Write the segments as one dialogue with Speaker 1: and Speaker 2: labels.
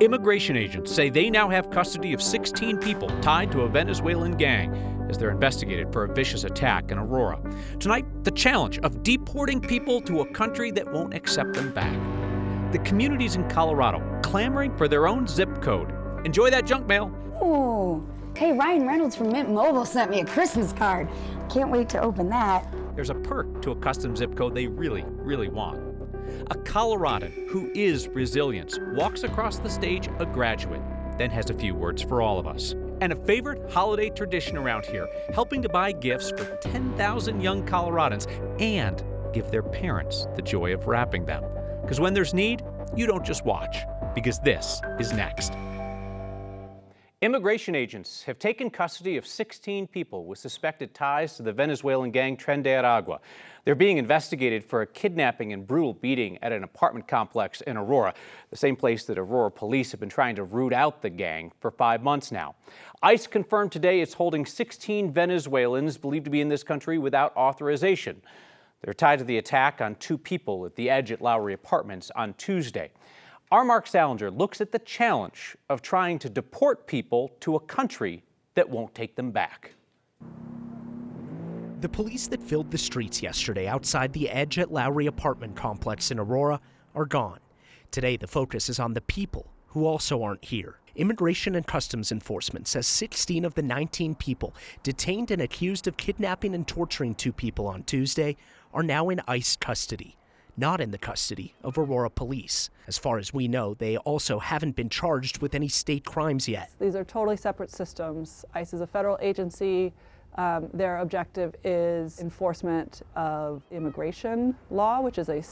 Speaker 1: Immigration agents say they now have custody of 16 people tied to a Venezuelan gang as they're investigated for a vicious attack in Aurora. Tonight, the challenge of deporting people to a country that won't accept them back. The communities in Colorado clamoring for their own zip code. Enjoy that junk mail.
Speaker 2: Oh, hey, Ryan Reynolds from Mint Mobile sent me a Christmas card. Can't wait to open that.
Speaker 1: There's a perk to a custom zip code they really, really want. A Coloradan who is resilience walks across the stage a graduate, then has a few words for all of us. And a favorite holiday tradition around here, helping to buy gifts for 10,000 young Coloradans and give their parents the joy of wrapping them. Because when there's need, you don't just watch, because this is next. Immigration agents have taken custody of 16 people with suspected ties to the Venezuelan gang Tren de Aragua. They're being investigated for a kidnapping and brutal beating at an apartment complex in Aurora, the same place that Aurora police have been trying to root out the gang for 5 months now. ICE confirmed today it's holding 16 Venezuelans believed to be in this country without authorization. They're tied to the attack on 2 people at the Edge at Lowry Apartments on Tuesday. Our Mark Salinger looks at the challenge of trying to deport people to a country that won't take them back.
Speaker 3: The police that filled the streets yesterday outside the Edge at Lowry apartment complex in Aurora are gone. Today, the focus is on the people who also aren't here. Immigration and Customs Enforcement says 16 of the 19 people detained and accused of kidnapping and torturing 2 people on Tuesday are now in ICE custody, not in the custody of Aurora police. As far as we know, they also haven't been charged with any state crimes yet.
Speaker 4: These are totally separate systems. ICE is a federal agency. Their objective is enforcement of immigration law, which is a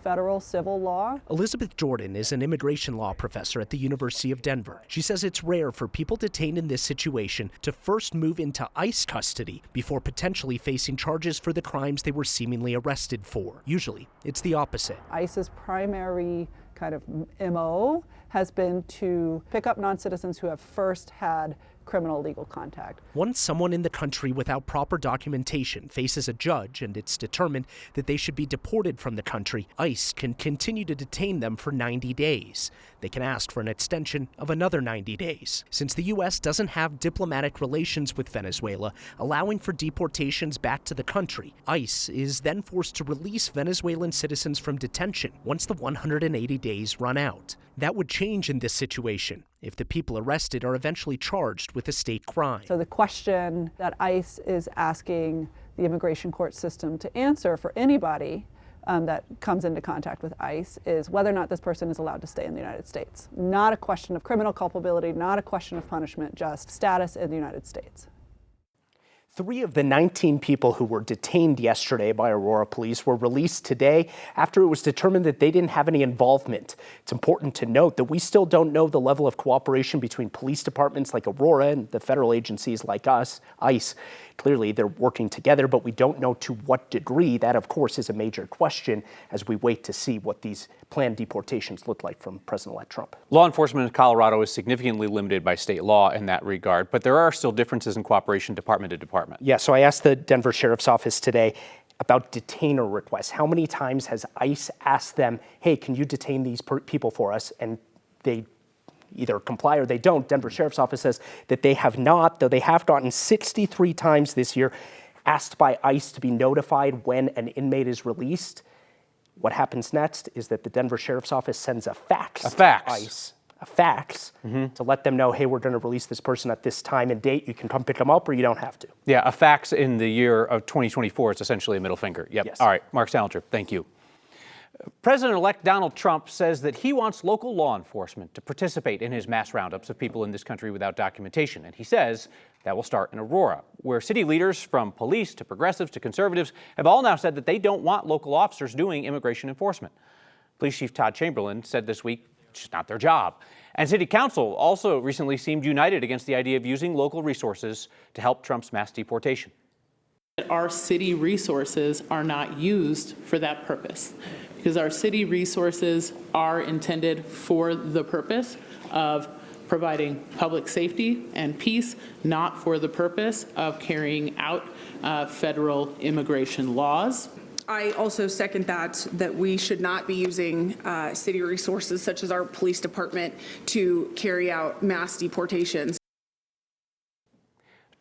Speaker 4: federal civil law.
Speaker 3: Elizabeth Jordan is an immigration law professor at the University of Denver. She says it's rare for people detained in this situation to first move into ICE custody before potentially facing charges for the crimes they were seemingly arrested for. Usually, it's the opposite.
Speaker 4: ICE's primary kind of MO has been to pick up non-citizens who have first had criminal legal contact.
Speaker 3: Once someone in the country without proper documentation faces a judge and it's determined that they should be deported from the country, ICE can continue to detain them for 90 days. They can ask for an extension of another 90 days. Since the U.S. doesn't have diplomatic relations with Venezuela, allowing for deportations back to the country, ICE is then forced to release Venezuelan citizens from detention once the 180 days run out. That would change in this situation if the people arrested are eventually charged with a state crime.
Speaker 4: So the question that ICE is asking the immigration court system to answer for anybody that comes into contact with ICE is whether or not this person is allowed to stay in the United States. Not a question of criminal culpability, not a question of punishment, just status in the United States.
Speaker 3: 3 of the 19 people who were detained yesterday by Aurora police were released today after it was determined that they didn't have any involvement. It's important to note that we still don't know the level of cooperation between police departments like Aurora and the federal agencies like us, ICE. Clearly, they're working together, but we don't know to what degree. That, of course, is a major question as we wait to see what these planned deportations look like from President-elect Trump.
Speaker 1: Law enforcement in Colorado is significantly limited by state law in that regard, but there are still differences in cooperation department to department.
Speaker 3: Yeah, so I asked the Denver Sheriff's Office today about detainer requests. How many times has ICE asked them, hey, can you detain these people for us? And they either comply or they don't. Denver Sheriff's Office says that they have not, though they have gotten 63 times this year asked by ICE to be notified when an inmate is released. What happens next is that the Denver Sheriff's Office sends a fax to ICE, to let them know, hey, we're going to release this person at this time and date. You can come pick them up or you don't have to.
Speaker 1: Yeah, a fax in the year of 2024 is essentially a middle finger. Yep.
Speaker 3: Yes.
Speaker 1: All right, Mark Salinger, thank you. President-elect Donald Trump says that he wants local law enforcement to participate in his mass roundups of people in this country without documentation. And he says that will start in Aurora, where city leaders from police to progressives to conservatives have all now said that they don't want local officers doing immigration enforcement. Police Chief Todd Chamberlain said this week it's just not their job. And City Council also recently seemed united against the idea of using local resources to help Trump's mass deportation.
Speaker 5: Our city resources are not used for that purpose, because our city resources are intended for the purpose of providing public safety and peace, not for the purpose of carrying out federal immigration laws.
Speaker 6: I also second that we should not be using city resources such as our police department to carry out mass deportations.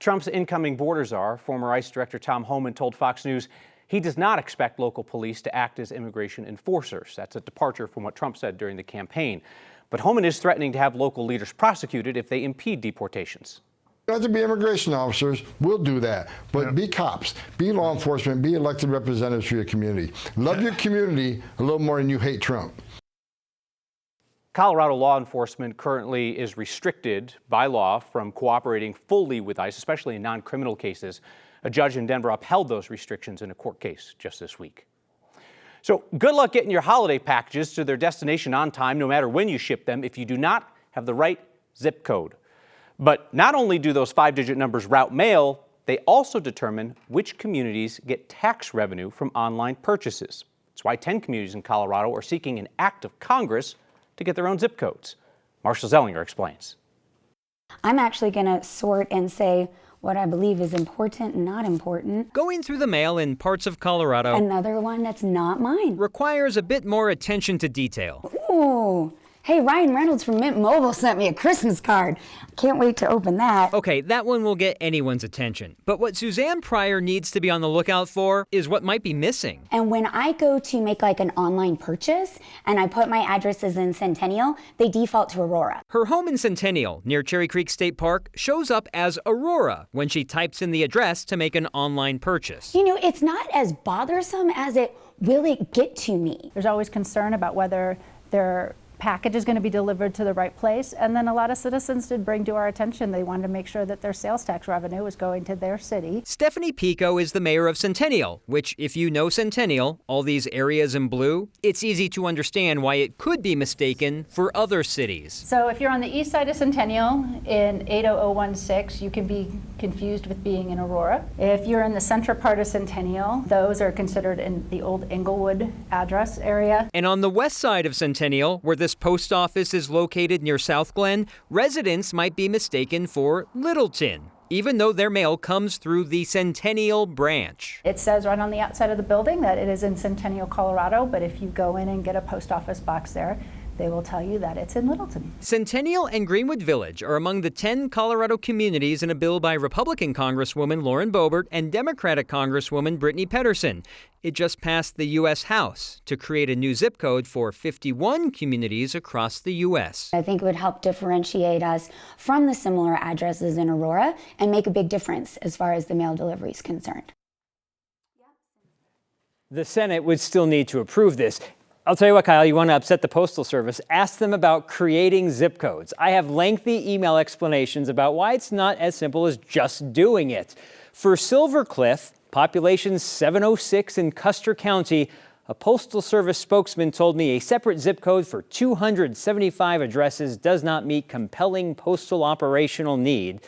Speaker 1: Trump's incoming border czar, former ICE Director Tom Homan, told Fox News he does not expect local police to act as immigration enforcers. That's a departure from what Trump said during the campaign. But Homan is threatening to have local leaders prosecuted if they impede deportations.
Speaker 7: You have to be immigration officers, we'll do that. But be cops, be law enforcement, be elected representatives for your community. Love your community a little more than you hate Trump.
Speaker 1: Colorado law enforcement currently is restricted by law from cooperating fully with ICE, especially in non-criminal cases. A judge in Denver upheld those restrictions in a court case just this week. So good luck getting your holiday packages to their destination on time, no matter when you ship them, if you do not have the right zip code. But not only do those 5-digit numbers route mail, they also determine which communities get tax revenue from online purchases. That's why 10 communities in Colorado are seeking an act of Congress to get their own zip codes. Marshall Zellinger explains.
Speaker 2: I'm actually going to sort and say what I believe is important and not important.
Speaker 8: Going through the mail in parts of Colorado,
Speaker 2: Another one that's not mine.
Speaker 8: requires a bit more attention to detail.
Speaker 2: Ooh. Hey, Ryan Reynolds from Mint Mobile sent me a Christmas card. Can't wait to open that.
Speaker 8: Okay, that one will get anyone's attention. But what Suzanne Pryor needs to be on the lookout for is what might be missing.
Speaker 2: And when I go to make like an online purchase and I put my addresses in Centennial, they default to Aurora.
Speaker 8: Her home in Centennial, near Cherry Creek State Park, shows up as Aurora when she types in the address to make an online purchase.
Speaker 2: You know, it's not as bothersome as will it get to me?
Speaker 9: There's always concern about whether their package is going to be delivered to the right place. And then a lot of citizens did bring to our attention they wanted to make sure that their sales tax revenue was going to their city.
Speaker 8: Stephanie Pico is the mayor of Centennial, which, if you know Centennial, all these areas in blue, it's easy to understand why it could be mistaken for other cities.
Speaker 9: So if you're on the east side of Centennial in 80016, you can be confused with being in Aurora. If you're in the central part of Centennial, those are considered in the old Englewood address area.
Speaker 8: And on the west side of Centennial, where this post office is located near South Glen, residents might be mistaken for Littleton, even though their mail comes through the Centennial branch.
Speaker 9: It says right on the outside of the building that it is in Centennial, Colorado, but if you go in and get a post office box there, they will tell you that it's in Littleton.
Speaker 8: Centennial and Greenwood Village are among the 10 Colorado communities in a bill by Republican Congresswoman Lauren Boebert and Democratic Congresswoman Brittany Pedersen. It just passed the U.S. House to create a new zip code for 51 communities across the U.S.
Speaker 2: I think it would help differentiate us from the similar addresses in Aurora and make a big difference as far as the mail delivery is concerned.
Speaker 10: The Senate would still need to approve this. I'll tell you what, Kyle, you want to upset the Postal Service, ask them about creating zip codes. I have lengthy email explanations about why it's not as simple as just doing it. For Silver Cliff, population 706 in Custer County, a Postal Service spokesman told me a separate zip code for 275 addresses does not meet compelling postal operational need.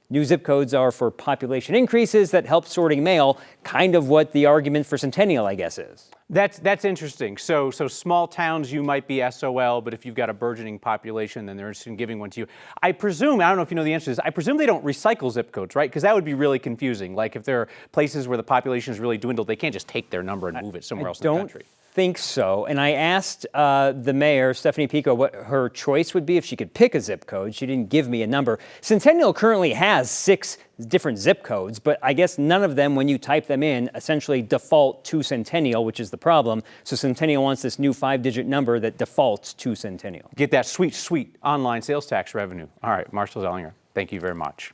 Speaker 10: New zip codes are for population increases that help sorting mail, kind of what the argument for Centennial, I guess, is.
Speaker 1: That's interesting. So small towns, you might be SOL, but if you've got a burgeoning population, then they're interested in giving one to you. I presume, I don't know if you know the answer to this, I presume they don't recycle zip codes, right? Because that would be really confusing. Like if there are places where the population is really dwindled, they can't just take their number and move it somewhere else in the country.
Speaker 10: Think so. And I asked the mayor, Stephanie Pico, what her choice would be if she could pick a zip code. She didn't give me a number. Centennial currently has 6 different zip codes, but I guess none of them, when you type them in, essentially default to Centennial, which is the problem. So Centennial wants this new 5-digit number that defaults to Centennial.
Speaker 1: Get that sweet, sweet online sales tax revenue. All right, Marshall Zellinger, thank you very much.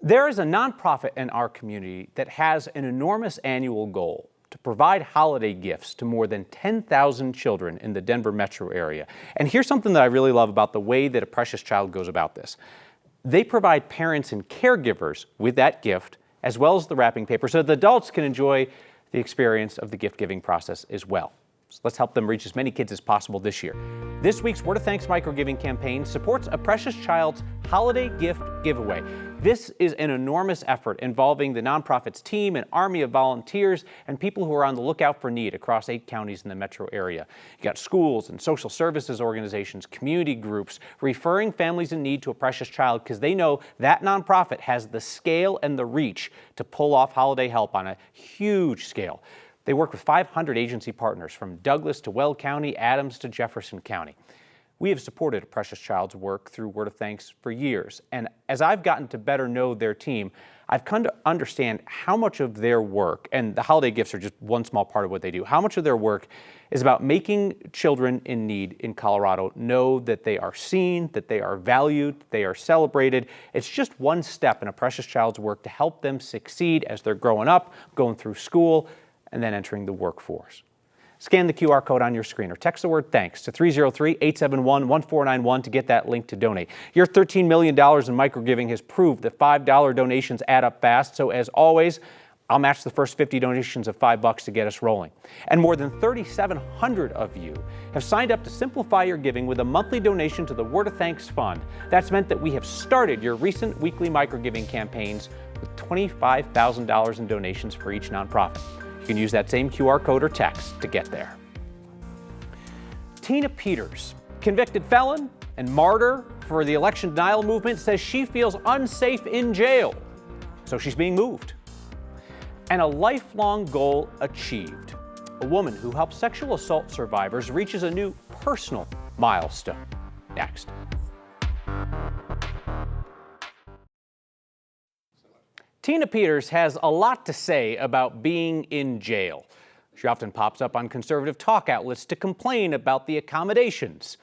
Speaker 1: There is a nonprofit in our community that has an enormous annual goal to provide holiday gifts to more than 10,000 children in the Denver metro area. And here's something that I really love about the way that A Precious Child goes about this. They provide parents and caregivers with that gift, as well as the wrapping paper, so the adults can enjoy the experience of the gift-giving process as well. So let's help them reach as many kids as possible this year. This week's Word of Thanks microgiving campaign supports A Precious Child's holiday gift giveaway. This is an enormous effort involving the nonprofit's team, an army of volunteers, and people who are on the lookout for need across 8 counties in the metro area. You got schools and social services organizations, community groups, referring families in need to A Precious Child because they know that nonprofit has the scale and the reach to pull off holiday help on a huge scale. They work with 500 agency partners from Douglas to Weld County, Adams to Jefferson County. We have supported A Precious Child's work through Word of Thanks for years, and as I've gotten to better know their team, I've come to understand how much of their work, and the holiday gifts are just one small part of what they do, how much of their work is about making children in need in Colorado know that they are seen, that they are valued, they are celebrated. It's just one step in A Precious Child's work to help them succeed as they're growing up, going through school, and then entering the workforce. Scan the QR code on your screen or text the word THANKS to 303-871-1491 to get that link to donate. Your $13 million in microgiving has proved that $5 donations add up fast, so as always, I'll match the first 50 donations of $5 to get us rolling. And more than 3,700 of you have signed up to simplify your giving with a monthly donation to the Word of Thanks Fund. That's meant that we have started your recent weekly microgiving campaigns with $25,000 in donations for each nonprofit. You can use that same QR code or text to get there. Tina Peters, convicted felon and martyr for the election denial movement, says she feels unsafe in jail, so she's being moved. And a lifelong goal achieved. A woman who helps sexual assault survivors reaches a new personal milestone. Next. Tina Peters has a lot to say about being in jail. She often pops up on conservative talk outlets to complain about the accommodations.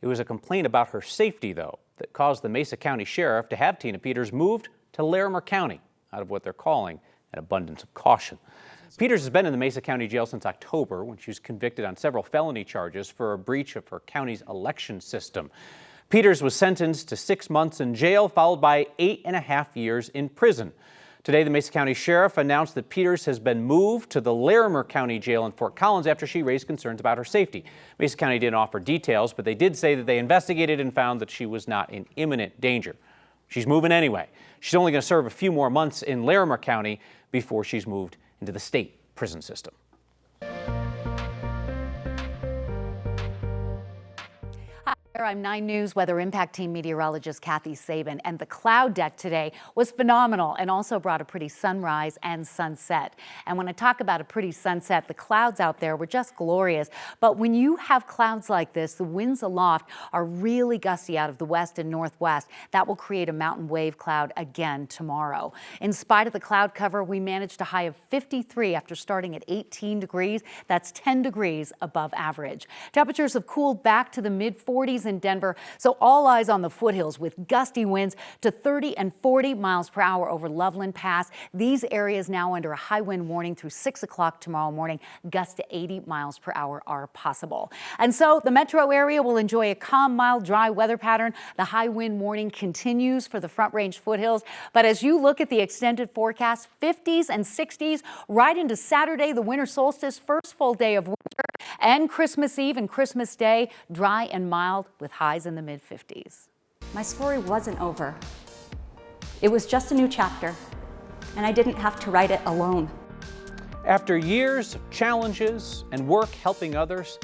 Speaker 1: It was a complaint about her safety, though, that caused the Mesa County Sheriff to have Tina Peters moved to Larimer County out of what they're calling an abundance of caution. Peters has been in the Mesa County Jail since October when she was convicted on several felony charges for a breach of her county's election system. Peters was sentenced to 6 months in jail, followed by 8.5 years in prison. Today, the Mesa County Sheriff announced that Peters has been moved to the Larimer County Jail in Fort Collins after she raised concerns about her safety. Mesa County didn't offer details, but they did say that they investigated and found that she was not in imminent danger. She's moving anyway. She's only going to serve a few more months in Larimer County before she's moved into the state prison system.
Speaker 11: I'm 9 News Weather Impact Team meteorologist Kathy Sabin, and the cloud deck today was phenomenal and also brought a pretty sunrise and sunset. And when I talk about a pretty sunset, the clouds out there were just glorious. But when you have clouds like this, the winds aloft are really gusty out of the west and northwest. That will create a mountain wave cloud again tomorrow. In spite of the cloud cover, we managed a high of 53 after starting at 18 degrees. That's 10 degrees above average. Temperatures have cooled back to the mid-40s in Denver, so all eyes on the foothills with gusty winds to 30 and 40 miles per hour over Loveland Pass. These areas now under a high wind warning through 6 o'clock tomorrow morning. Gusts to 80 miles per hour are possible. And so the metro area will enjoy a calm, mild, dry weather pattern. The high wind warning continues for the Front Range foothills. But as you look at the extended forecast, 50s and 60s right into Saturday, the winter solstice, first full day of winter, and Christmas Eve and Christmas Day, dry and mild with highs in the mid-50s.
Speaker 12: My story wasn't over. It was just a new chapter, and I didn't have to write it alone.
Speaker 1: After years of challenges and work helping others,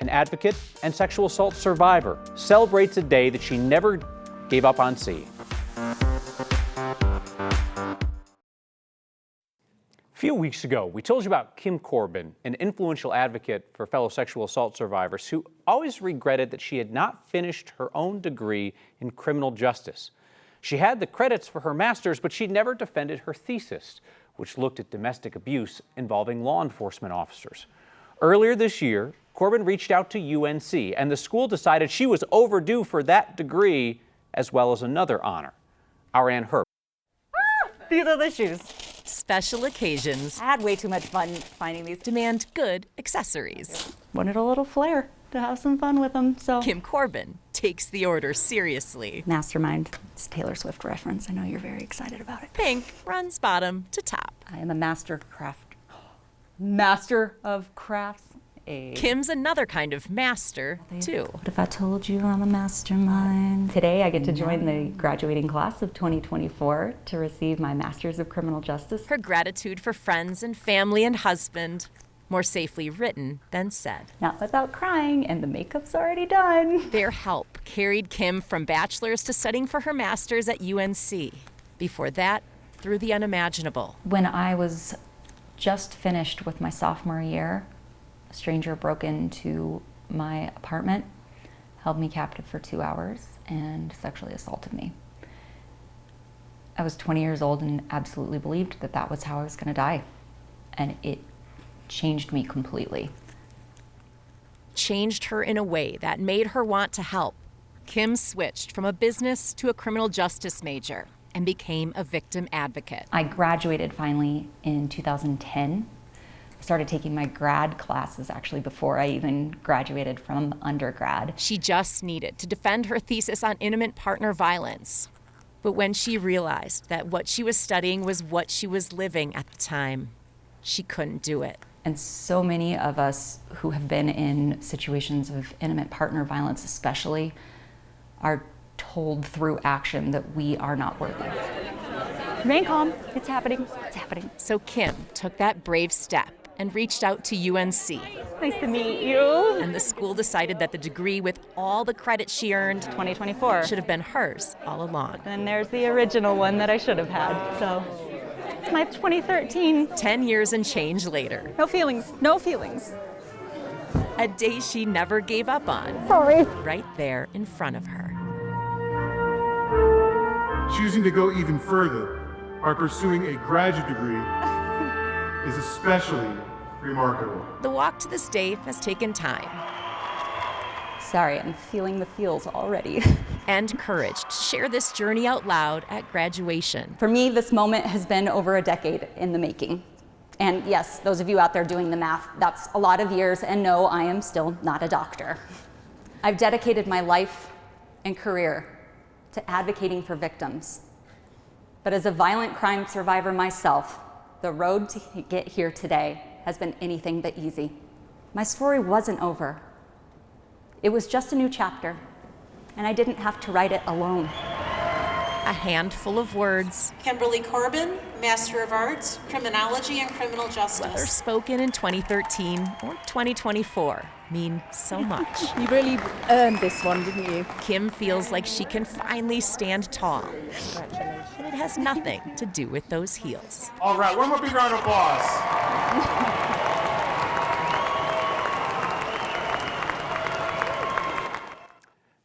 Speaker 1: an advocate and sexual assault survivor celebrates a day that she never gave up on seeing. A few weeks ago, we told you about Kim Corbin, an influential advocate for fellow sexual assault survivors who always regretted that she had not finished her own degree in criminal justice. She had the credits for her master's, but she never defended her thesis, which looked at domestic abuse involving law enforcement officers. Earlier this year, Corbin reached out to UNC, and the school decided she was overdue for that degree as well as another honor. Our Ann Herb.
Speaker 12: These are the shoes.
Speaker 13: Special occasions
Speaker 12: I had way too much fun finding these.
Speaker 13: demand good accessories.
Speaker 12: Wanted a little flair to have some fun with them, so.
Speaker 13: Kim Corbin takes the order seriously.
Speaker 12: Mastermind. It's a Taylor Swift reference. I know you're very excited about it.
Speaker 13: Pink runs bottom to top.
Speaker 12: I am a master of crafts.
Speaker 13: Kim's another kind of master, too.
Speaker 12: What if I told you I'm a mastermind? Today I get to join the graduating class of 2024 to receive my Master's of Criminal Justice.
Speaker 13: Her gratitude for friends and family and husband, more safely written than said.
Speaker 12: Not without crying, and the makeup's already done.
Speaker 13: Their help carried Kim from bachelor's to studying for her master's at UNC. Before that, through the unimaginable.
Speaker 12: When I was just finished with my sophomore year. A stranger broke into my apartment, held me captive for 2 hours, and sexually assaulted me. I was 20 years old and absolutely believed that that was how I was going to die. And it changed me completely.
Speaker 13: Changed her in a way that made her want to help. Kim switched from a business to a criminal justice major and became a victim advocate.
Speaker 12: I graduated finally in 2010. I started taking my grad classes actually before I even graduated from undergrad.
Speaker 13: She just needed to defend her thesis on intimate partner violence. But when she realized that what she was studying was what she was living at the time, she couldn't do it.
Speaker 12: And so many of us who have been in situations of intimate partner violence especially are told through action that we are not worthy.
Speaker 11: Remain calm. It's happening. It's happening.
Speaker 13: So Kim took that brave step and reached out to UNC.
Speaker 11: Nice to meet you.
Speaker 13: And the school decided that the degree with all the credit she earned
Speaker 11: 2024
Speaker 13: should have been hers all along.
Speaker 11: And there's the original one that I should have had. So it's my 2013.
Speaker 13: 10 years and change later.
Speaker 11: No feelings. No feelings.
Speaker 13: A day she never gave up on.
Speaker 11: Sorry.
Speaker 13: Right there in front of her.
Speaker 14: Choosing to go even further by pursuing a graduate degree is especially remarkable.
Speaker 13: The walk to this day has taken time.
Speaker 12: Sorry, I'm feeling the feels already.
Speaker 13: And courage to share this journey out loud at graduation.
Speaker 12: For me, this moment has been over a decade in the making. And yes, those of you out there doing the math, that's a lot of years, and no, I am still not a doctor. I've dedicated my life and career to advocating for victims. But as a violent crime survivor myself, the road to get here today has been anything but easy. My story wasn't over. It was just a new chapter, and I didn't have to write it alone.
Speaker 13: A handful of words.
Speaker 15: Kimberly Corbin, Master of Arts, Criminology and Criminal Justice.
Speaker 13: Whether spoken in 2013 or 2024, mean so much.
Speaker 11: You really earned this one, didn't you?
Speaker 13: Kim feels like she can finally stand tall. Congratulations. And it has nothing to do with those heels.
Speaker 14: All right, one more big round of applause.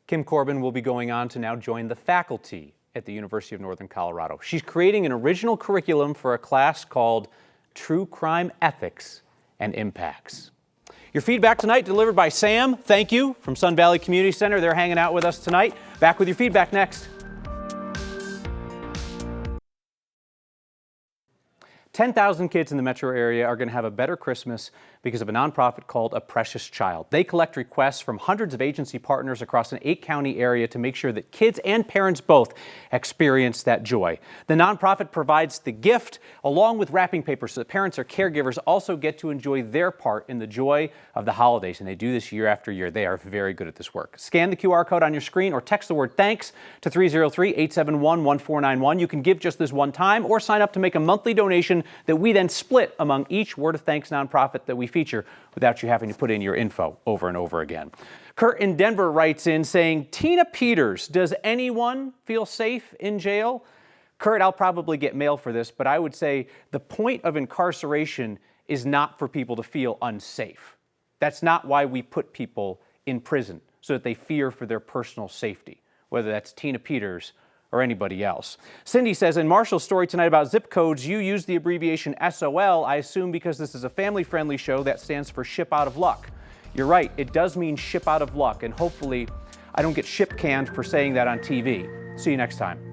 Speaker 1: Kim Corbin will be going on to now join the faculty at the University of Northern Colorado. She's creating an original curriculum for a class called True Crime Ethics and Impacts. Your feedback tonight delivered by Sam. Thank you, from Sun Valley Community Center. They're hanging out with us tonight. Back with your feedback next. 10,000 kids in the metro area are going to have a better Christmas because of a nonprofit called A Precious Child. They collect requests from hundreds of agency partners across an 8-county area to make sure that kids and parents both experience that joy. The nonprofit provides the gift along with wrapping paper so that parents or caregivers also get to enjoy their part in the joy of the holidays. And they do this year after year. They are very good at this work. Scan the QR code on your screen or text the word thanks to 303-871-1491. You can give just this one time or sign up to make a monthly donation that we then split among each Word of Thanks nonprofit that we feature without you having to put in your info over and over again. Kurt in Denver writes in saying, Tina Peters, does anyone feel safe in jail? Kurt, I'll probably get mail for this, but I would say the point of incarceration is not for people to feel unsafe. That's not why we put people in prison, so that they fear for their personal safety, whether that's Tina Peters or anybody else. Cindy says, in Marshall's story tonight about zip codes, you use the abbreviation SOL, I assume because this is a family-friendly show that stands for Ship Out of Luck. You're right, it does mean ship out of luck, and hopefully I don't get ship canned for saying that on TV. See you next time.